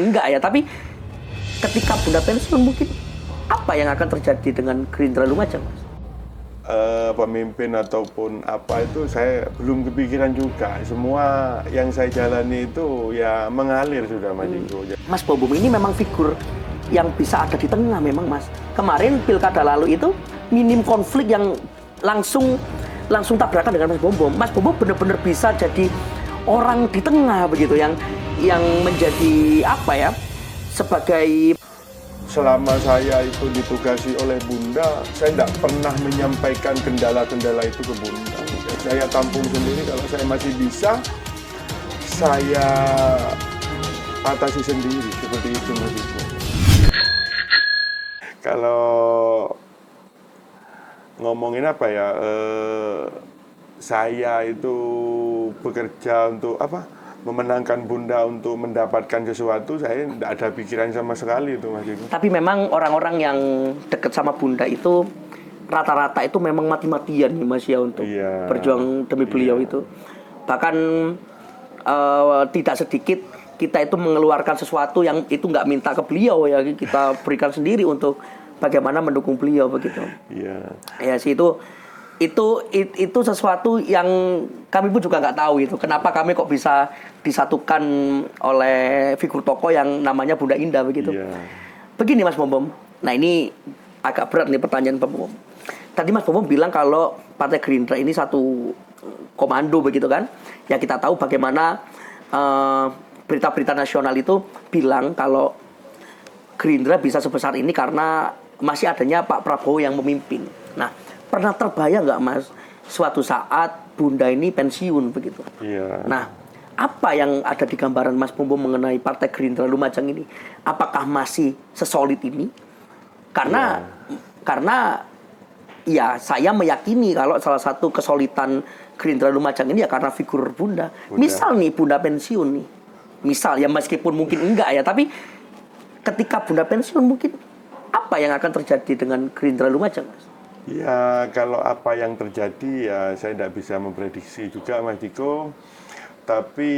Enggak ya, tapi ketika Bunda pensiun mungkin apa yang akan terjadi dengan Gerindra Lumajang, Mas? Pemimpin ataupun apa itu saya belum kepikiran juga. Semua yang saya jalani itu ya mengalir sudah, Mas Iko. Mas Bombom ini memang figur yang bisa ada di tengah memang, Mas. Kemarin pilkada lalu itu minim konflik yang langsung tabrakan dengan Mas Bombom. Mas Bombom benar-benar bisa jadi orang di tengah begitu yang menjadi apa ya? Sebagai Selama saya itu ditugasi oleh Bunda, saya tidak pernah menyampaikan kendala-kendala itu ke Bunda. Saya tampung sendiri, kalau saya masih bisa, saya atasi sendiri, seperti itu Mas Iko. Kalau ngomongin apa ya, saya itu bekerja untuk apa? Memenangkan Bunda untuk mendapatkan sesuatu, saya tidak ada pikiran sama sekali itu Mas Iko. tapi memang orang-orang yang dekat sama Bunda itu rata-rata itu memang mati-matian nih Mas ya untuk berjuang demi beliau itu. Bahkan tidak sedikit kita itu mengeluarkan sesuatu yang itu nggak minta ke beliau ya, kita berikan sendiri untuk bagaimana mendukung beliau begitu. Iya. Ya sih itu sesuatu yang kami pun juga nggak tahu itu kenapa kami kok bisa disatukan oleh figur tokoh yang namanya Bunda Indah begitu. Iya. Begini Mas Bombom, nah ini agak berat nih pertanyaan Pak Bombom. Tadi Mas Bombom bilang kalau Partai Gerindra ini satu komando begitu kan? Ya kita tahu bagaimana berita-berita nasional itu bilang kalau Gerindra bisa sebesar ini karena masih adanya Pak Prabowo yang memimpin. Nah, pernah terbayang nggak Mas suatu saat Bunda ini pensiun begitu? Iya. Nah, apa yang ada di gambaran Mas Bombom mengenai Partai Gerindra Lumajang ini? Apakah masih sesolid ini? Karena ya saya meyakini kalau salah satu kesolidan Gerindra Lumajang ini ya karena figur Bunda. Misal nih Bunda pensiun nih. Misal ya meskipun mungkin enggak ya, tapi ketika Bunda pensiun mungkin apa yang akan terjadi dengan Gerindra Lumajang, Mas? Ya, kalau apa yang terjadi ya saya tidak bisa memprediksi juga Mas Diko. Tapi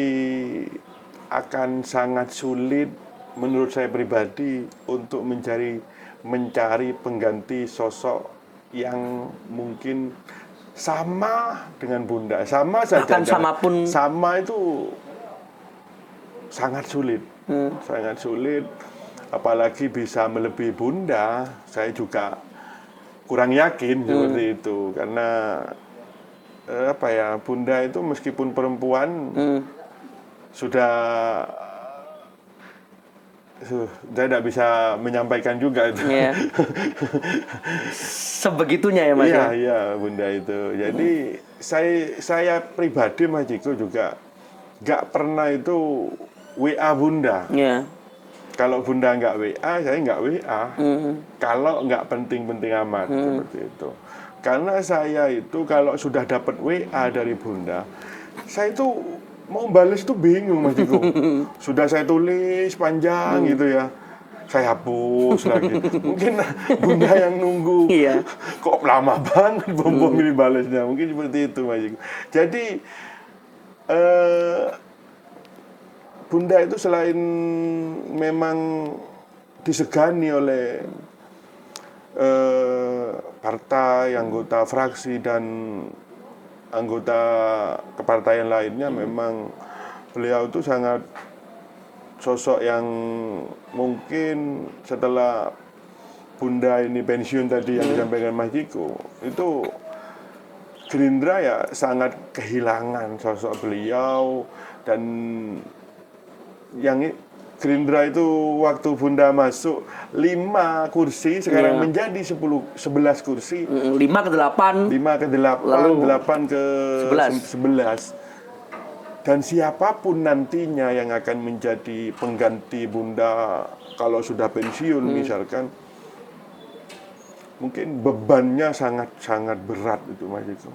akan sangat sulit menurut saya pribadi untuk mencari pengganti sosok yang mungkin sama dengan Bunda. Sama saja. Bahkan sama itu sangat sulit. Sangat sulit. Apalagi bisa melebihi Bunda, saya juga kurang yakin seperti itu. Karena apa ya, Bunda itu meskipun perempuan sudah saya tidak bisa menyampaikan juga itu. Yeah. Sebegitunya ya Mas? Iya, Bunda itu. Jadi saya pribadi Mas Jiko juga nggak pernah itu WA Bunda. Yeah. Kalau Bunda nggak WA, saya nggak WA. Kalau nggak penting-penting amat seperti itu. Karena saya itu kalau sudah dapat WA dari Bunda, saya itu mau balas itu bingung Mas Diko. Sudah saya tulis panjang gitu ya, saya hapus lagi. Mungkin Bunda yang nunggu. Iya. Kok lama banget Bombom ini balasnya. Mungkin seperti itu Mas Diko. Jadi Bunda itu selain memang disegani oleh partai, anggota fraksi dan anggota kepartaian lainnya, memang beliau itu sangat sosok yang mungkin setelah Bunda ini pensiun tadi yang disampaikan Mas Jiko, itu Gerindra ya sangat kehilangan sosok beliau. Dan yang Gerindra itu waktu Bunda masuk 5 kursi, sekarang menjadi 11 kursi. 5 ke 8. 5 ke 8, lalu 8 ke 11. Dan siapapun nantinya yang akan menjadi pengganti Bunda kalau sudah pensiun misalkan, mungkin bebannya sangat berat itu Mas itu.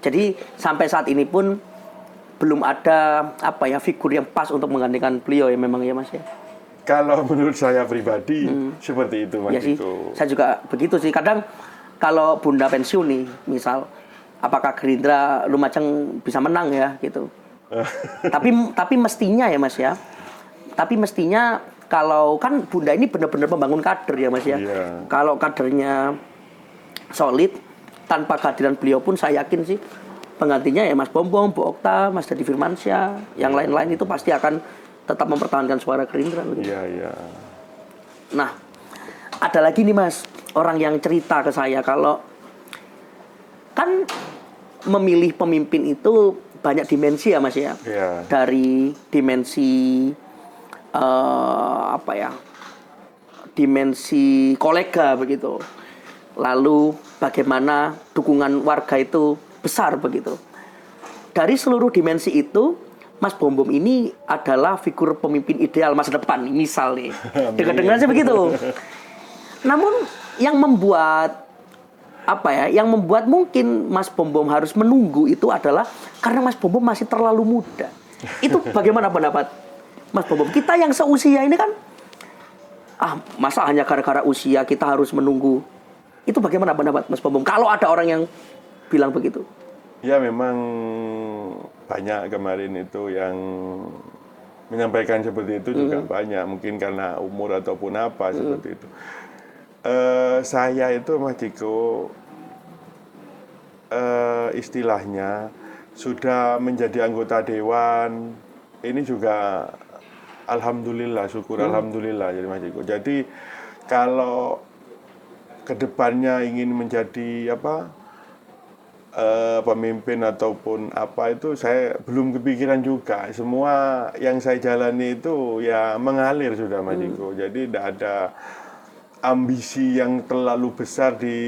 Jadi sampai saat ini pun belum ada apa ya figur yang pas untuk menggantikan beliau ya memang ya Mas ya. Kalau menurut saya pribadi seperti itu Mas ya sih, Diko. saya juga begitu sih. Kadang kalau Bunda pensiun nih, misal apakah Gerindra Lumajang bisa menang ya gitu. tapi mestinya ya Mas ya, Tapi mestinya kalau kan Bunda ini benar-benar membangun kader ya Mas ya. Iya. Kalau kadernya solid, tanpa kehadiran beliau pun saya yakin sih penggantinya ya Mas Bombong, Bu Okta, Mas Dadi Firmansyah, yang lain-lain itu pasti akan tetap mempertahankan suara Gerindra. Iya, iya. Nah, ada lagi nih Mas, orang yang cerita ke saya kalau kan memilih pemimpin itu banyak dimensi ya Mas ya. Iya. Dari dimensi dimensi kolega begitu. Lalu bagaimana dukungan warga itu besar begitu. Dari seluruh dimensi itu, Mas Bombom ini adalah figur pemimpin ideal masa depan, misal nih. Dengar-dengar sih begitu. Namun yang membuat yang membuat mungkin Mas Bombom harus menunggu itu adalah karena Mas Bombom masih terlalu muda. Itu bagaimana pendapat Mas Bombom? Kita yang seusia ini kan, masa hanya gara-gara usia kita harus menunggu? Itu bagaimana pendapat Mas Bombom? Kalau ada orang yang bilang begitu. Ya memang banyak kemarin itu yang menyampaikan seperti itu juga banyak. Mungkin karena umur ataupun apa seperti itu. Saya itu Mas Ciko istilahnya sudah menjadi anggota dewan. Ini juga alhamdulillah, syukur alhamdulillah jadi Mas Ciko. Jadi kalau kedepannya ingin menjadi pemimpin ataupun apa itu saya belum kepikiran juga. Semua yang saya jalani itu ya mengalir sudah Mas Ciko. Jadi tidak ada ambisi yang terlalu besar di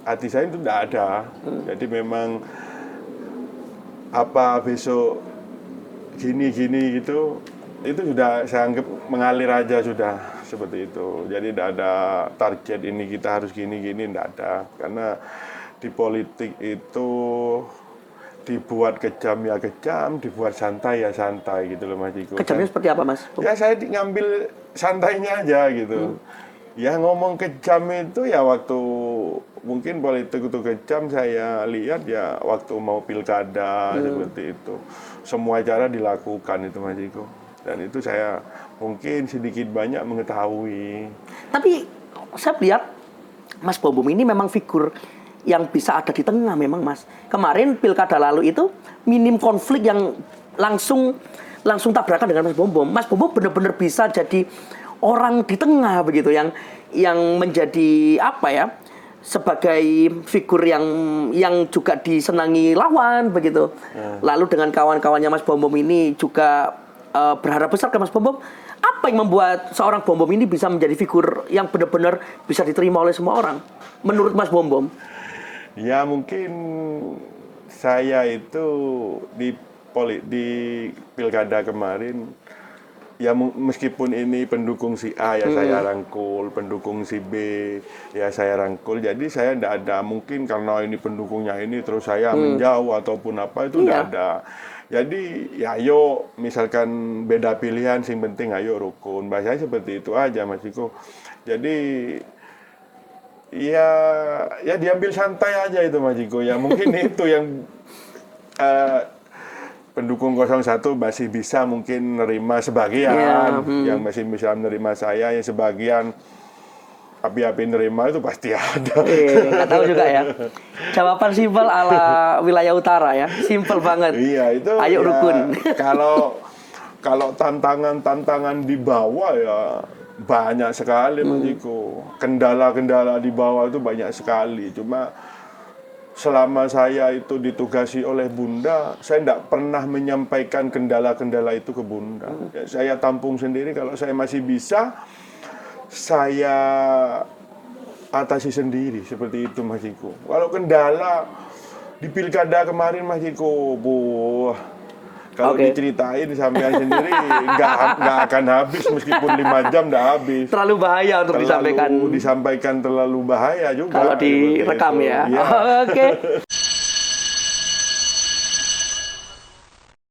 hati saya, itu tidak ada. Jadi memang apa besok gini-gini gitu, itu sudah saya anggap mengalir aja sudah seperti itu. Jadi tidak ada target ini kita harus gini-gini, tidak ada. Karena di politik itu dibuat kejam ya kejam, dibuat santai ya santai gitu loh Mas Ciko. Kejamnya seperti apa Mas? Ya saya ngambil santainya aja gitu. Ya ngomong kejam itu ya waktu mungkin politik itu kejam saya lihat ya waktu mau pilkada seperti itu. Semua cara dilakukan itu Mas Ciko. Dan itu saya mungkin sedikit banyak mengetahui. Tapi saya lihat Mas Bombom ini memang figur yang bisa ada di tengah memang Mas. Kemarin pilkada lalu itu minim konflik yang langsung tabrakan dengan Mas Bombom. Mas Bombom benar-benar bisa jadi orang di tengah begitu yang menjadi sebagai figur yang juga disenangi lawan begitu. Lalu dengan kawan-kawannya Mas Bombom ini juga berharap besar ke Mas Bombom. Apa yang membuat seorang Bombom ini bisa menjadi figur yang benar-benar bisa diterima oleh semua orang menurut Mas Bombom? Ya mungkin saya itu di pilkada kemarin ya meskipun ini pendukung si A ya saya rangkul, pendukung si B ya saya rangkul. Jadi saya tidak ada mungkin karena ini pendukungnya ini terus saya menjauh ataupun apa itu tidak ada. Jadi ya ayo misalkan beda pilihan sing penting ayo rukun. Bahasanya seperti itu aja Mas Ciko. Jadi ya diambil santai aja itu Mas Ciko. Ya mungkin itu yang pendukung 01 masih bisa mungkin menerima sebagian, yang masih bisa menerima saya, yang sebagian api-api nerima itu pasti ada. Nggak tahu juga ya. Jawaban simpel ala wilayah utara ya, simpel banget. Iya itu. Ayo ya, rukun. Kalau tantangan di bawah ya banyak sekali Mas Ciko. Kendala-kendala di bawah itu banyak sekali. Cuma selama saya itu ditugasi oleh Bunda, saya tidak pernah menyampaikan kendala-kendala itu ke Bunda. Ya, saya tampung sendiri, kalau saya masih bisa, saya atasi sendiri, seperti itu Mas Ciko. Kalau kendala di pilkada kemarin Mas Ciko, kalau diceritain sampean sendiri nggak akan habis, meskipun 5 jam nggak habis. Terlalu bahaya untuk disampaikan terlalu bahaya juga. kalau direkam ya. Oke.